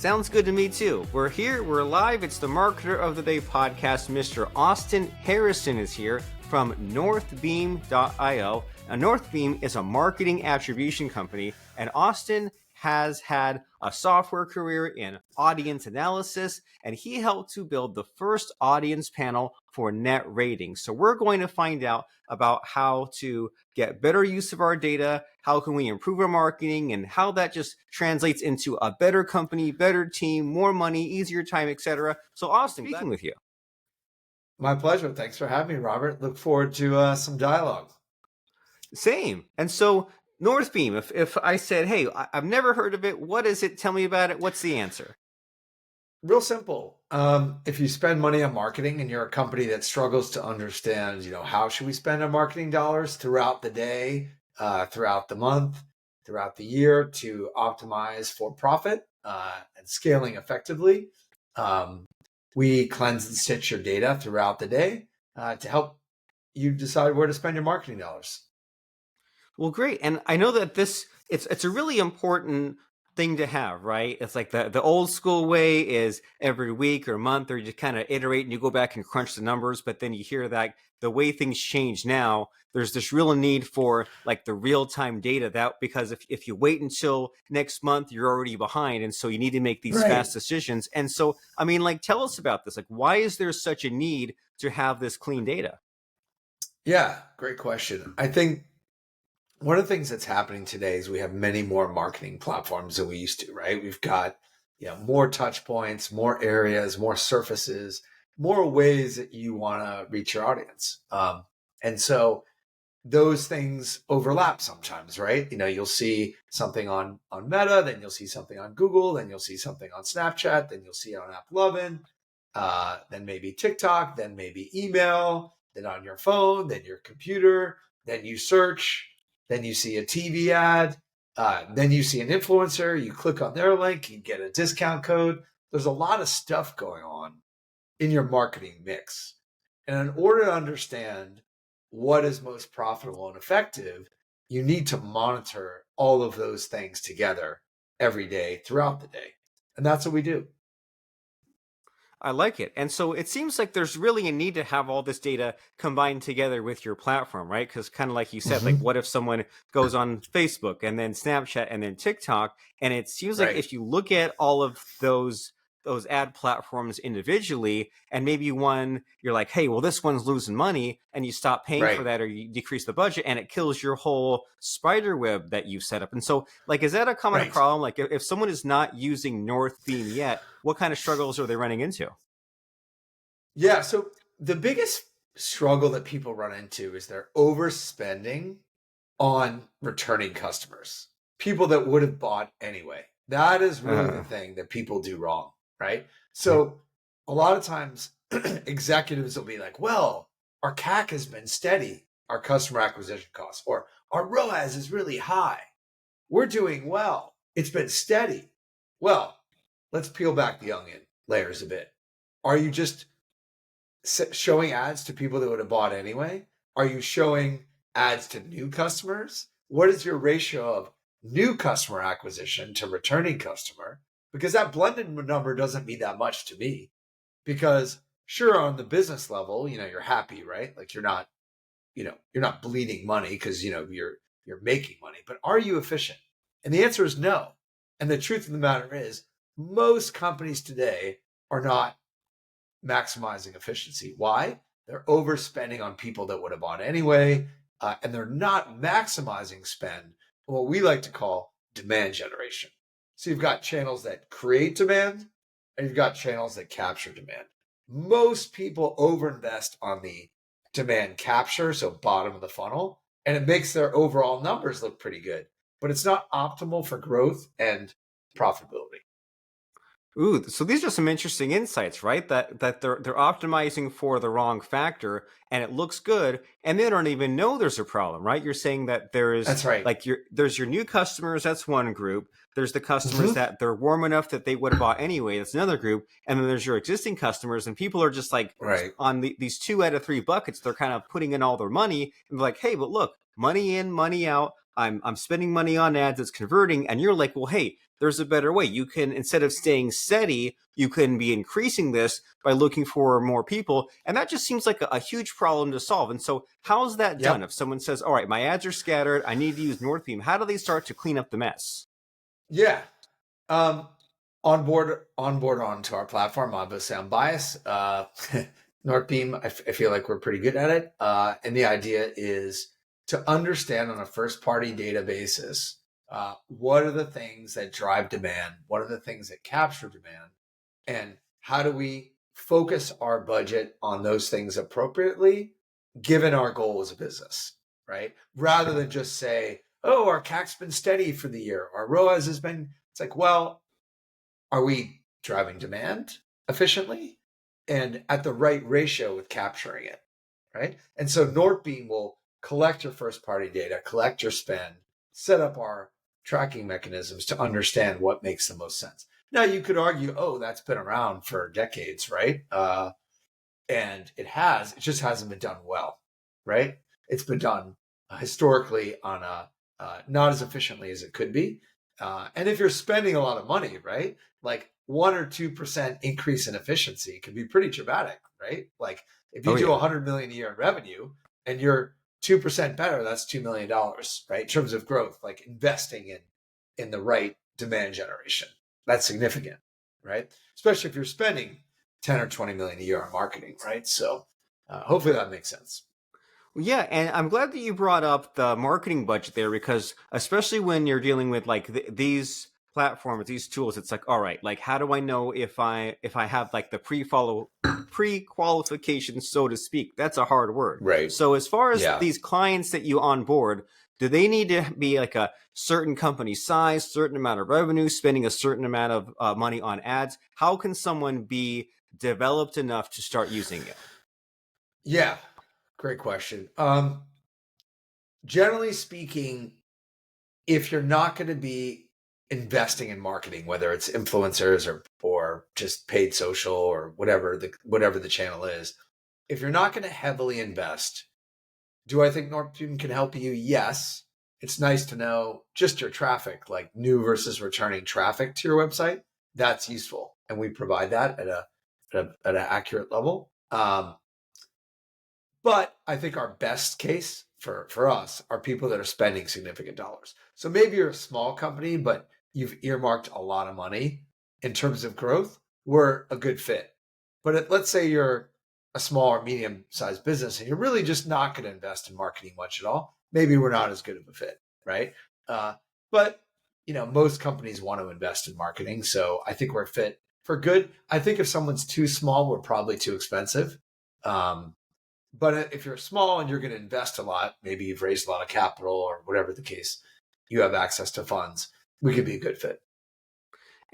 Sounds good to me too. We're here, we're live. It's the Marketer of the Day podcast. Mr. Austin Harrison is here from Northbeam.io. Now, Northbeam is a marketing attribution company, and Austin has had a software career in audience analysis, and he helped to build the first audience panel for net ratings. So we're going to find out about how to get better use of our data, how can we improve our marketing, and how that just translates into a better company, better team, more money, easier time, etc. So Austin, speaking with you. My pleasure. Thanks for having me, Robert. Look forward to some dialogue. Same. And so Northbeam, if I said, hey, I've never heard of it, what is it? Tell me about it. What's the answer? Real simple. If you spend money on marketing and you're a company that struggles to understand, how should we spend our marketing dollars throughout the day, throughout the month, throughout the year to optimize for profit and scaling effectively, we cleanse and stitch your data throughout the day to help you decide where to spend your marketing dollars. Well, great. And I know that it's a really important thing to have, right? It's like the old school way is every week or month, or you just kind of iterate and you go back and crunch the numbers. But then you hear that the way things change now, there's this real need for like the real-time data, that because if you wait until next month, you're already behind. And so you need to make these fast decisions. And so, I mean, like, tell us about this. Like, why is there such a need to have this clean data? Yeah, great question. I think one of the things that's happening today is we have many more marketing platforms than we used to, right? We've got more touch points, more areas, more surfaces, more ways that you want to reach your audience. And so those things overlap sometimes, right? You'll see something on Meta, then you'll see something on Google, then you'll see something on Snapchat, then you'll see it on AppLovin, then maybe TikTok, then maybe email, then on your phone, then your computer, then you search, then you see a TV ad, then you see an influencer, you click on their link, you get a discount code. There's a lot of stuff going on in your marketing mix. And in order to understand what is most profitable and effective, you need to monitor all of those things together every day throughout the day. And that's what we do. I like it. And so it seems like there's really a need to have all this data combined together with your platform, right? Because kind of like you said, like what if someone goes on Facebook and then Snapchat and then TikTok? And it seems like if you look at all of those ad platforms individually, and maybe one, you're like, hey, well, this one's losing money, and you stop paying for that, or you decrease the budget, and it kills your whole spider web that you've set up. And so, like, is that a common problem? Like, if someone is not using Northbeam yet, what kind of struggles are they running into? Yeah, so the biggest struggle that people run into is they're overspending on returning customers, people that would have bought anyway. That is really the thing that people do wrong. Right. So a lot of times executives will be like, well, our CAC has been steady, our customer acquisition costs, or our ROAS is really high. We're doing well. It's been steady. Well, let's peel back the onion layers a bit. Are you just showing ads to people that would have bought anyway? Are you showing ads to new customers? What is your ratio of new customer acquisition to returning customer? Because that blended number doesn't mean that much to me. Because sure, on the business level, you're happy, right? Like you're not bleeding money because you're making money. But are you efficient? And the answer is no. And the truth of the matter is, most companies today are not maximizing efficiency. Why? They're overspending on people that would have bought anyway, and they're not maximizing spend on what we like to call demand generation. So you've got channels that create demand, and you've got channels that capture demand. Most people overinvest on the demand capture, so bottom of the funnel, and it makes their overall numbers look pretty good, but it's not optimal for growth and profitability. Ooh, so these are some interesting insights, right? That they're optimizing for the wrong factor, and it looks good, and they don't even know there's a problem, right? You're saying that That's right. like there's your new customers, that's one group. There's the customers that they're warm enough that they would have bought anyway, that's another group. And then there's your existing customers, and people are just like on these 2 out of 3 buckets. They're kind of putting in all their money, and they're like, hey, but look, money in, money out. I'm spending money on ads, it's converting, and you're like, well, hey, there's a better way. You can, instead of staying steady, you can be increasing this by looking for more people. And that just seems like a huge problem to solve. And so how's that done? Yep. If someone says, all right, my ads are scattered, I need to use Northbeam, how do they start to clean up the mess? Yeah. Um, onboard onto our platform. Obviously, I'm biased. Northbeam, I feel like we're pretty good at it. And the idea is to understand on a first party data basis, what are the things that drive demand? What are the things that capture demand? And how do we focus our budget on those things appropriately, given our goal as a business, right? Rather than just say, oh, our CAC's been steady for the year. Our ROAS has been, it's like, well, are we driving demand efficiently and at the right ratio with capturing it, right? And so Northbeam will collect your first party data, collect your spend, set up our tracking mechanisms to understand what makes the most sense. Now you could argue, oh, that's been around for decades, right? And it just hasn't been done well, right? It's been done historically on a not as efficiently as it could be. And if you're spending a lot of money, right? Like 1 or 2% increase in efficiency can be pretty dramatic, right? Like if you do 100 million a year in revenue and you're 2% better, that's $2 million, right? In terms of growth, like investing in the right demand generation. That's significant, right? Especially if you're spending 10 or 20 million a year on marketing, right? So hopefully that makes sense. Yeah, and I'm glad that you brought up the marketing budget there, because especially when you're dealing with like these platforms, these tools, it's like, all right, like how do I know if I have like the pre-qualification, so to speak? That's a hard word. Right. So as far as Yeah. these clients that you onboard, do they need to be like a certain company size, certain amount of revenue, spending a certain amount of money on ads? How can someone be developed enough to start using it? Yeah. Great question. Generally speaking, if you're not going to be investing in marketing, whether it's influencers or just paid social or whatever the channel is, if you're not going to heavily invest, do I think Northbeam can help you? Yes. It's nice to know just your traffic, like new versus returning traffic to your website. That's useful, and we provide that at an accurate level. But I think our best case for us are people that are spending significant dollars. So maybe you're a small company, but you've earmarked a lot of money in terms of growth. We're a good fit. But let's say you're a small or medium sized business and you're really just not going to invest in marketing much at all. Maybe we're not as good of a fit, right? But most companies want to invest in marketing. So I think we're fit for good. I think if someone's too small, we're probably too expensive. But if you're small and you're going to invest a lot, maybe you've raised a lot of capital or whatever the case, you have access to funds, we could be a good fit.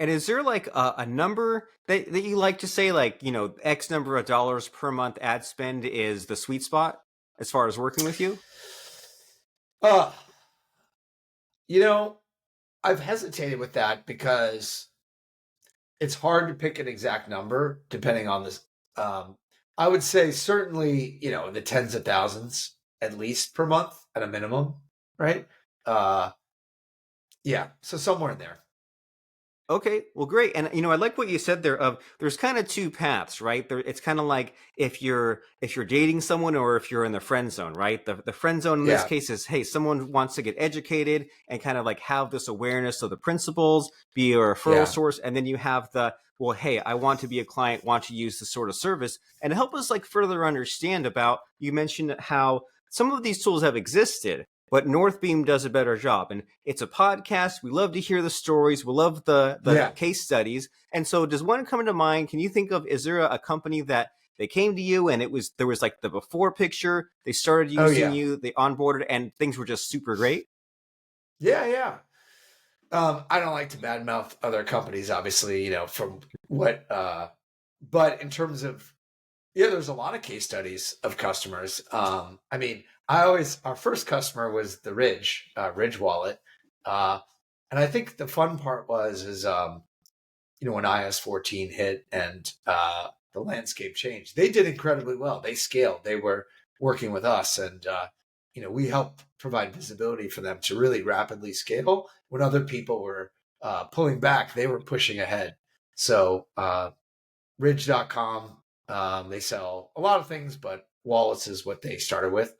And is there like a number that you like to say, like, X number of dollars per month ad spend is the sweet spot as far as working with you? Uh, you know, I've hesitated with that because it's hard to pick an exact number depending on this. I would say certainly, the tens of thousands at least per month at a minimum, right? Uh, yeah, so somewhere in there. Okay, well, great. And I like what you said there. Of there's kind of two paths, right? It's kind of like if you're dating someone or if you're in the friend zone, right? The friend zone in this Yeah, case is, hey, someone wants to get educated and kind of like have this awareness of the principles, be a referral yeah, source, and then you have the, well, hey, I want to be a client, want to use this sort of service, and help us like further understand about. You mentioned how some of these tools have existed, but Northbeam does a better job. And it's a podcast. We love to hear the stories. We love the yeah. case studies. And so does one come to mind? Can you think of, is there a company that they came to you and there was like the before picture, they started Oh, using yeah. you, they onboarded, and things were just super great? Yeah, yeah. I don't like to badmouth other companies, obviously, from what, but in terms of, yeah, there's a lot of case studies of customers. I mean, our first customer was the Ridge wallet. Uh, and I think the fun part when iOS 14 hit and the landscape changed, they did incredibly well. They scaled. They were working with us and, we helped provide visibility for them to really rapidly scale when other people were pulling back. They were pushing ahead. So Ridge.com, they sell a lot of things, but wallets is what they started with,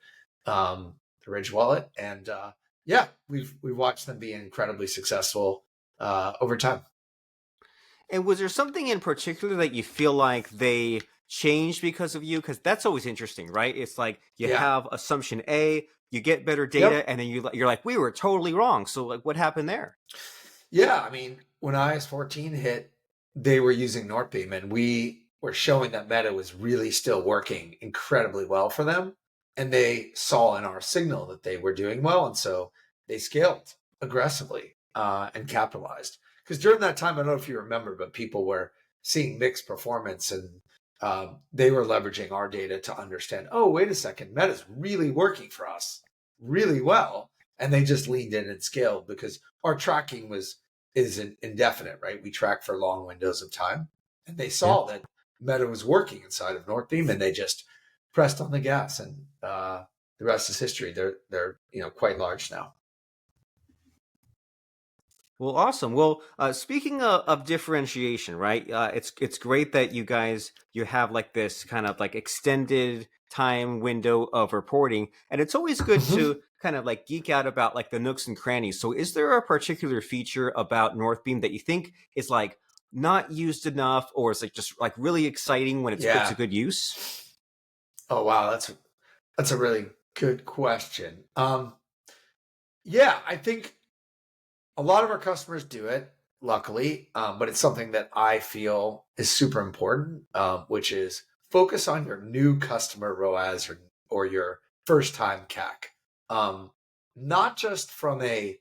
the Ridge wallet. And yeah, we've watched them be incredibly successful over time. And was there something in particular that you feel like they changed because of you? Because that's always interesting, right? It's like you Yeah. have assumption A, you get better Yep. data, and then you're like, we were totally wrong. So like, what happened there? Yeah. I mean, when iOS 14 hit, they were using Northbeam, and we were showing that Meta was really still working incredibly well for them. And they saw in our signal that they were doing well. And so they scaled aggressively and capitalized. Because during that time, I don't know if you remember, but people were seeing mixed performance, and they were leveraging our data to understand, oh, wait a second, Meta's really working for us really well. And they just leaned in and scaled because our tracking is indefinite, right? We track for long windows of time. And they Yeah. saw that Meta was working inside of Northbeam, and they just pressed on the gas, and the rest is history. They're quite large now. Well, awesome. Well, speaking of differentiation, right? It's great that you have like this kind of like extended time window of reporting, and it's always good Mm-hmm. to kind of like geek out about like the nooks and crannies. So, is there a particular feature about Northbeam that you think is like not used enough, or is like just like really exciting when it's put to Yeah. good use? Oh wow, that's a really good question. Yeah, I think a lot of our customers do it, luckily, but it's something that I feel is super important, which is focus on your new customer ROAS or your first time CAC, not just from a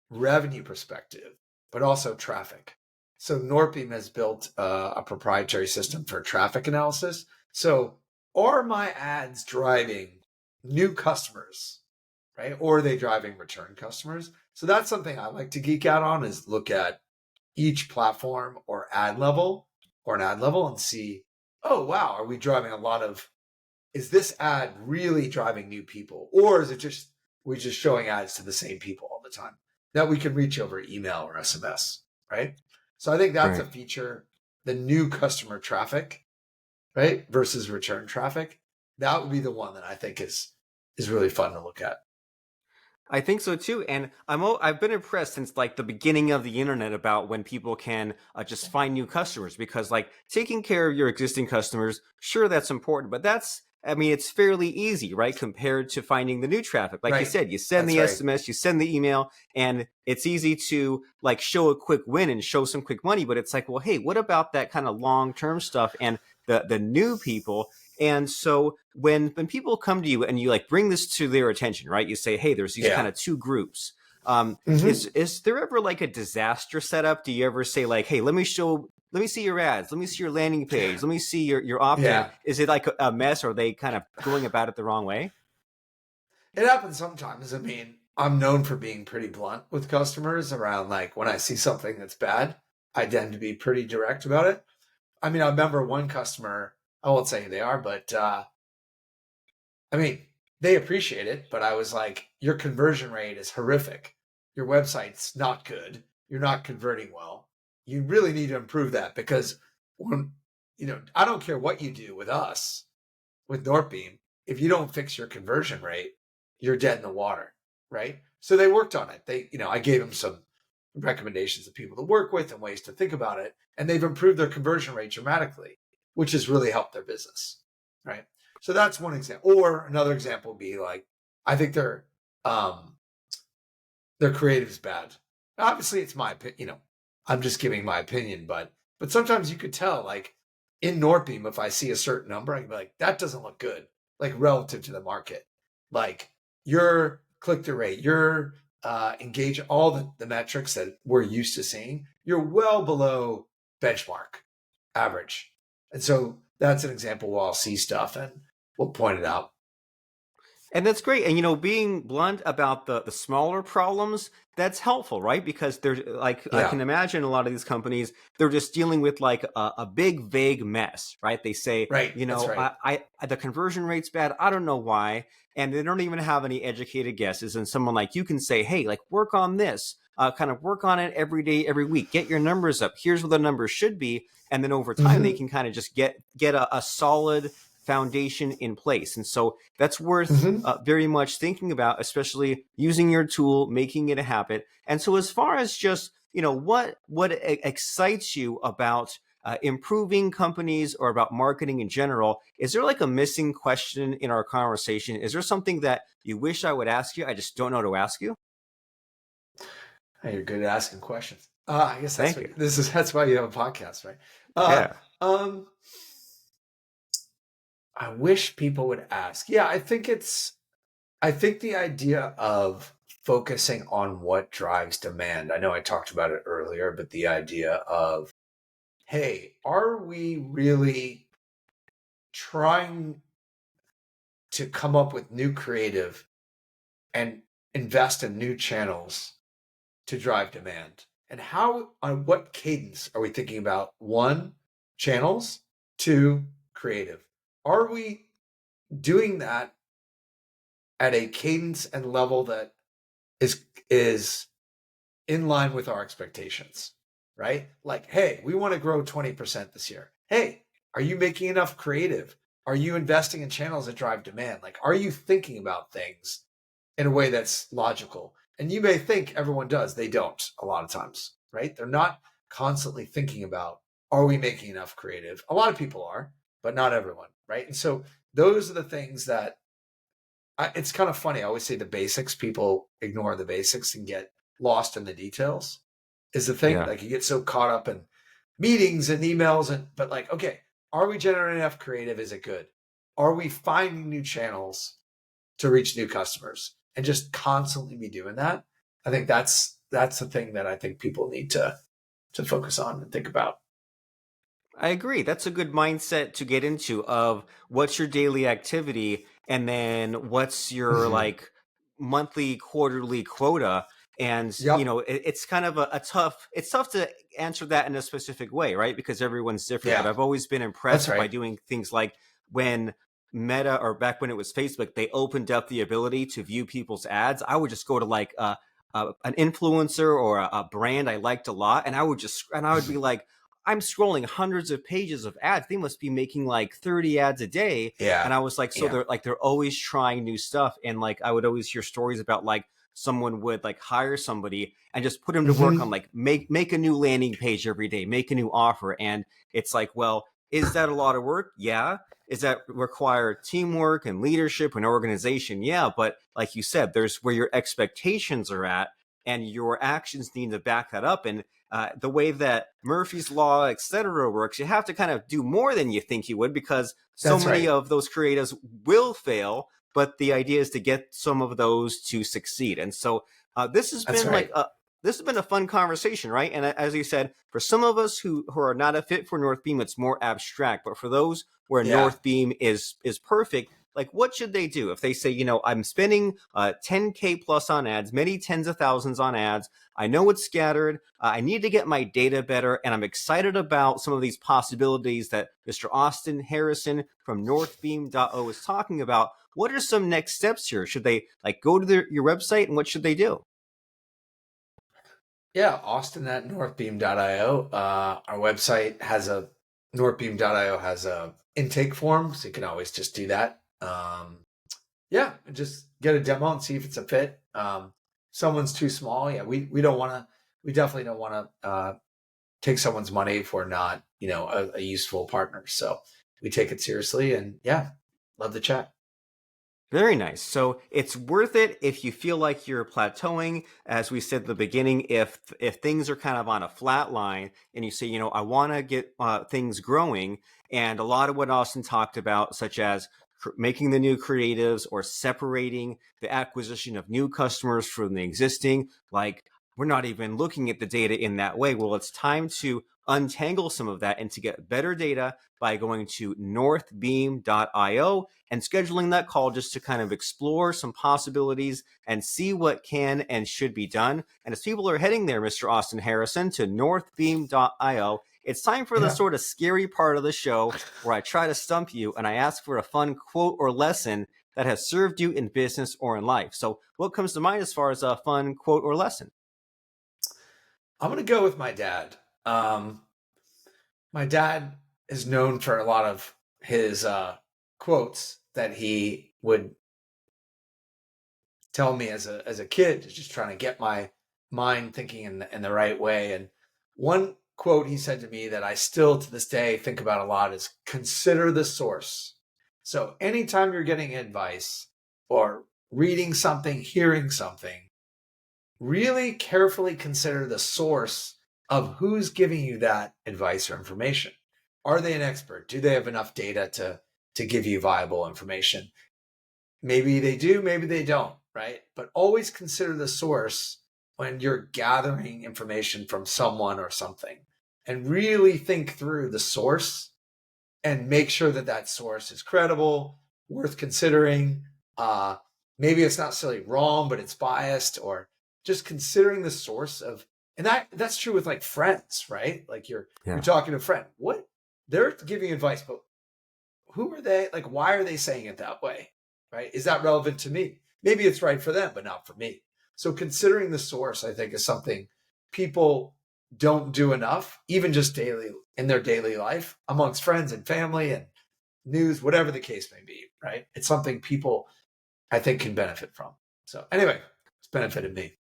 revenue perspective, but also traffic. So Northbeam has built a proprietary system for traffic analysis. So are my ads driving new customers, right? Or are they driving return customers? So that's something I like to geek out on, is look at each platform or an ad level and see, oh, wow, are we driving is this ad really driving new people? Or is it just, we just showing ads to the same people all the time that we can reach over email or SMS, right? So I think that's a Right. feature, the new customer traffic, right? Versus return traffic. That would be the one that I think is really fun to look at. I think so too, and I've been impressed since like the beginning of the internet about when people can just find new customers, because like taking care of your existing customers, sure, that's important, but I mean it's fairly easy, right, compared to finding the new traffic. Like you Right. said, you send That's the right. SMS, you send the email, and it's easy to like show a quick win and show some quick money, but it's like, well, hey, what about that kind of long term stuff and the new people? And so when people come to you and you like bring this to their attention, right? You say, hey, there's these kind Yeah. of two groups. Mm-hmm. Is there ever like a disaster setup? Do you ever say like, hey, let me see your ads, let me see your landing page, let me see your opt-in? Yeah. Is it like a mess, or are they kind of going about it the wrong way? It happens sometimes. I mean, I'm known for being pretty blunt with customers around, like, when I see something that's bad, I tend to be pretty direct about it. I mean, I remember one customer, I won't say who they are, but I mean, they appreciate it, but I was like, your conversion rate is horrific. Your website's not good. You're not converting well. You really need to improve that, because when, I don't care what you do with us, with Northbeam, if you don't fix your conversion rate, you're dead in the water, right? So they worked on it. I gave them some recommendations of people to work with and ways to think about it, and they've improved their conversion rate dramatically, which has really helped their business, right? So that's one example. Or another example would be like, I think um their creative is bad. Obviously, it's my opinion. I'm just giving my opinion, but sometimes you could tell, like in Northbeam, if I see a certain number, I can be like, that doesn't look good, like relative to the market. Like your click through rate, your engage, all the metrics that we're used to seeing, you're well below benchmark average. And so that's an example where I'll see stuff and we'll point it out. And that's great. And being blunt about the smaller problems, that's helpful, right? Because there's like I Yeah, can imagine a lot of these companies, they're just dealing with like a big vague mess, right? They say, right. That's right. I the conversion rate's bad. I don't know why. And they don't even have any educated guesses. And someone like you can say, hey, like work on this. Kind of work on it every day, every week. Get your numbers up. Here's what the numbers should be, and then over time they Hmm. can kind of just get a solid foundation in place. And so that's worth Hmm. very much thinking about, especially using your tool, making it a habit. And so, as far as just what excites you about improving companies or about marketing in general, is there like a missing question in our conversation? Is there something that you wish I would ask you? I just don't know to ask you. Hey, you're good at asking questions. I guess that's Thank what you. this is. That's why you have a podcast, right? Uh, Yeah. um, I wish people would ask. Yeah, I think the idea of focusing on what drives demand. I know I talked about it earlier, but the idea of, hey, are we really trying to come up with new creative and invest in new channels to drive demand? And how, on what cadence are we thinking about? One, channels, two, creative. Are we doing that at a cadence and level that is in line with our expectations, right? Like, hey, we want to grow 20% this year. Hey, are you making enough creative? Are you investing in channels that drive demand? Like, are you thinking about things in a way that's logical? And you may think everyone does. They don't a lot of times, right? They're not constantly thinking about, are we making enough creative? A lot of people are, but not everyone, right? And so those are the things that it's kind of funny. I always say the basics, people ignore the basics and get lost in the details is the thing. Yeah. Like you get so caught up in meetings and emails but like, okay, are we generating enough creative? Is it good? Are we finding new channels to reach new customers and just constantly be doing that? I think that's the thing that I think people need to focus on and think about. I agree. That's a good mindset to get into of what's your daily activity and then what's your Mhm. like monthly, quarterly quota. And, Yep. it's kind of it's tough to answer that in a specific way, right? Because everyone's different. But Yeah, I've always been that's impressed by right. doing things like when Meta or back when it was Facebook, they opened up the ability to view people's ads. I would just go to like an influencer or a brand I liked a lot, and I would be like, I'm scrolling hundreds of pages of ads. They must be making like 30 ads a day. And Yeah. I was like, so Yeah. they're always trying new stuff. And like I would always hear stories about like someone would like hire somebody and just put him to work on Hmm. like make a new landing page every day, make a new offer. And it's like, well, is that a lot of work? Yeah. Is that require teamwork and leadership and organization? Yeah. But like you said, there's where your expectations are at and your actions need to back that up. And the way that Murphy's Law, etc., works, you have to kind of do more than you think you would because so That's many right. of those creatives will fail. But the idea is to get some of those to succeed. And so this has That's been like right. this has been a fun conversation, right? And as you said, for some of us who are not a fit for Northbeam, it's more abstract. But for those where Yeah. Northbeam is perfect, like what should they do if they say, I'm spending 10K plus on ads, many tens of thousands on ads. I know it's scattered. I need to get my data better, and I'm excited about some of these possibilities that Mr. Austin Harrison from Northbeam.o is talking about. What are some next steps here? Should they like go to your website, and what should they do? Yeah, Austin at northbeam.io. Our website has northbeam.io has a intake form, so you can always just do that. Yeah, and just get a demo and see if it's a fit. Someone's too small. Yeah, we don't want to. We definitely don't want to take someone's money if we're not, a useful partner. So we take it seriously, and yeah, love the chat. Very nice. So it's worth it if you feel like you're plateauing. As we said at the beginning, if things are kind of on a flat line and you say, I want to get things growing, and a lot of what Austin talked about, such as making the new creatives or separating the acquisition of new customers from the existing, like we're not even looking at the data in that way. Well, it's time to untangle some of that and to get better data by going to northbeam.io and scheduling that call just to kind of explore some possibilities and see what can and should be done. And as people are heading there, Mr. Austin Harrison, to northbeam.io, it's time for the Yeah. sort of scary part of the show where I try to stump you and I ask for a fun quote or lesson that has served you in business or in life. So what comes to mind as far as a fun quote or lesson? I'm going to go with my dad. My dad is known for a lot of his quotes that he would tell me as a kid, just trying to get my mind thinking in the right way. And one quote he said to me that I still to this day think about a lot is consider the source. So anytime you're getting advice or reading something, hearing something, really carefully consider the source of who's giving you that advice or information. Are they an expert? Do they have enough data to give you viable information? Maybe they do, maybe they don't, right? But always consider the source when you're gathering information from someone or something, and really think through the source and make sure that that source is credible, worth considering. Maybe it's not necessarily wrong, but it's biased, or just considering the source of, and that's true with like friends, right? Like you're talking to a friend, what they're giving advice, but who are they? Like, why are they saying it that way? Right? Is that relevant to me? Maybe it's right for them, but not for me. So considering the source, I think, is something people don't do enough, even just daily in their daily life amongst friends and family and news, whatever the case may be, right? It's something people, I think, can benefit from. So anyway, it's benefited me.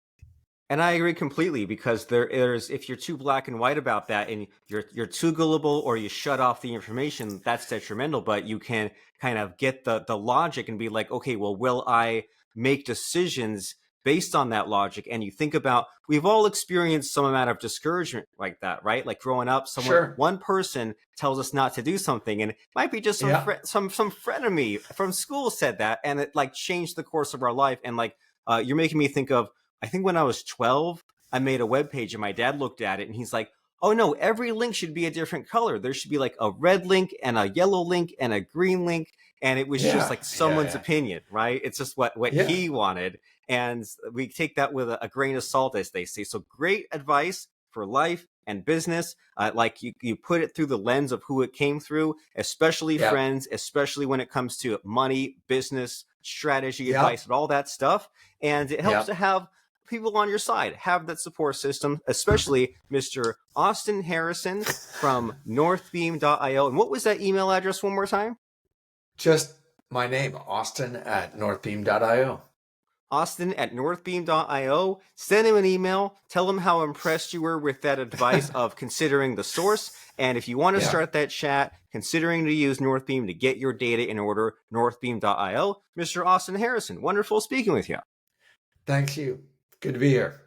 And I agree completely, because there's if you're too black and white about that and you're too gullible or you shut off the information, that's detrimental. But you can kind of get the logic and be like, okay, well, will I make decisions based on that logic? And you think about, we've all experienced some amount of discouragement like that, right? Like growing up, one person tells us not to do something, and it might be just some frenemy from school said that, and it like changed the course of our life. And like you're making me think of, I think when I was 12, I made a web page and my dad looked at it and he's like, oh no, every link should be a different color. There should be like a red link and a yellow link and a green link. And it was just like someone's opinion, right? It's just what he wanted. And we take that with a grain of salt, as they say. So great advice for life and business. Like you put it through the lens of who it came through, especially friends, especially when it comes to money, business, strategy, advice, and all that stuff. And it helps to have people on your side, have that support system, especially Mr. Austin Harrison from northbeam.io. And what was that email address one more time? Just my name, austin@northbeam.io. Austin@northbeam.io. Send him an email. Tell him how impressed you were with that advice of considering the source. And if you want to start that chat, considering to use Northbeam to get your data in order, northbeam.io. Mr. Austin Harrison, wonderful speaking with you. Thank you. Good to be here.